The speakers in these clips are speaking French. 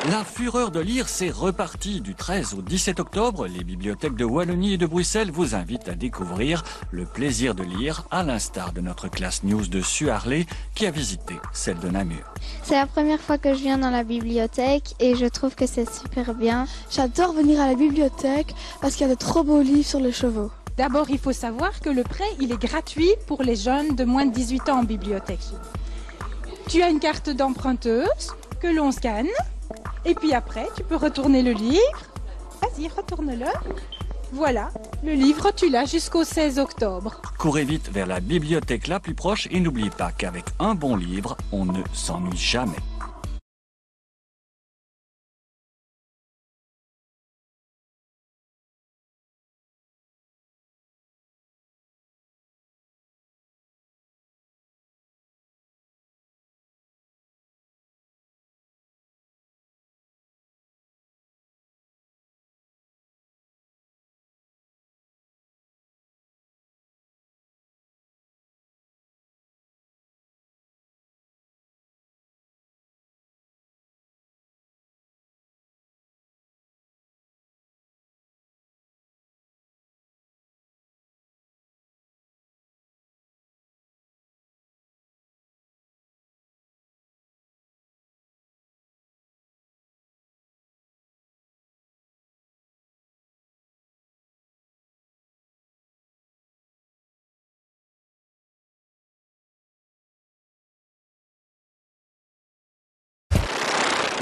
La fureur de lire, c'est reparti du 13 au 17 octobre. Les bibliothèques de Wallonie et de Bruxelles vous invitent à découvrir le plaisir de lire, à l'instar de notre classe news de Suarlé qui a visité celle de Namur. C'est la première fois que je viens dans la bibliothèque et je trouve que c'est super bien. J'adore venir à la bibliothèque parce qu'il y a de trop beaux livres sur les chevaux. D'abord, il faut savoir que le prêt, il est gratuit pour les jeunes de moins de 18 ans en bibliothèque. Tu as une carte d'emprunteuse que l'on scanne. Et puis après, tu peux retourner le livre. Vas-y, retourne-le. Voilà, le livre, tu l'as jusqu'au 16 octobre. Courez vite vers la bibliothèque la plus proche et n'oubliez pas qu'avec un bon livre, on ne s'ennuie jamais.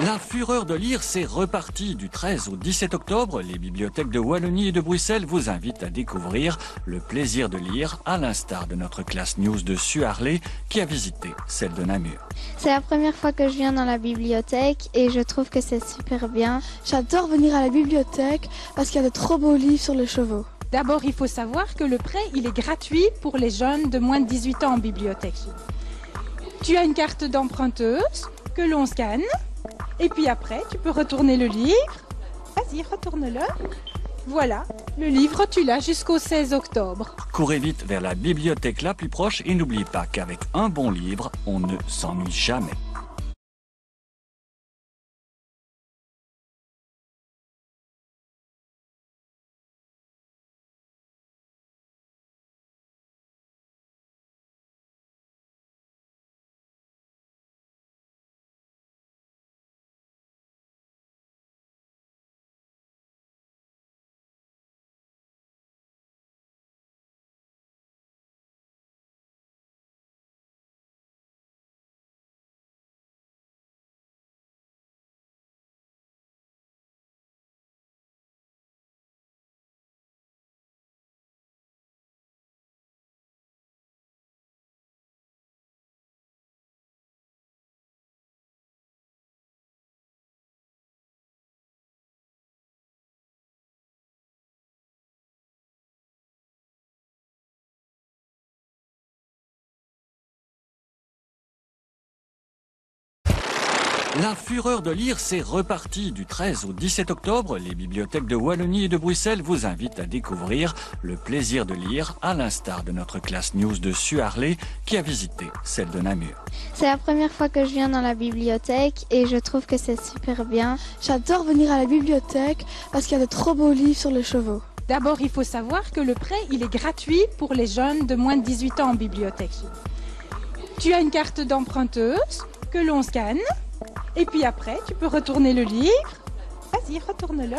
La fureur de lire, c'est reparti du 13 au 17 octobre. Les bibliothèques de Wallonie et de Bruxelles vous invitent à découvrir le plaisir de lire, à l'instar de notre classe news de Suarlé qui a visité celle de Namur. C'est la première fois que je viens dans la bibliothèque et je trouve que c'est super bien. J'adore venir à la bibliothèque parce qu'il y a de trop beaux livres sur les chevaux. D'abord, il faut savoir que le prêt, il est gratuit pour les jeunes de moins de 18 ans en bibliothèque. Tu as une carte d'emprunteuse que l'on scanne. Et puis après, tu peux retourner le livre. Vas-y, retourne-le. Voilà, le livre, tu l'as jusqu'au 16 octobre. Courez vite vers la bibliothèque la plus proche et n'oubliez pas qu'avec un bon livre, on ne s'ennuie jamais. La fureur de lire, c'est reparti du 13 au 17 octobre. Les bibliothèques de Wallonie et de Bruxelles vous invitent à découvrir le plaisir de lire, à l'instar de notre classe news de Suarlé qui a visité celle de Namur. C'est la première fois que je viens dans la bibliothèque et je trouve que c'est super bien. J'adore venir à la bibliothèque parce qu'il y a de trop beaux livres sur les chevaux. D'abord, il faut savoir que le prêt, il est gratuit pour les jeunes de moins de 18 ans en bibliothèque. Tu as une carte d'emprunteuse que l'on scanne. Et puis après, tu peux retourner le livre. Vas-y, retourne-le.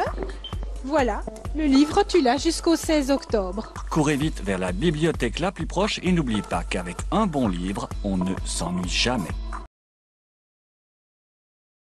Voilà, le livre, tu l'as jusqu'au 16 octobre. Courez vite vers la bibliothèque la plus proche et n'oubliez pas qu'avec un bon livre, on ne s'ennuie jamais.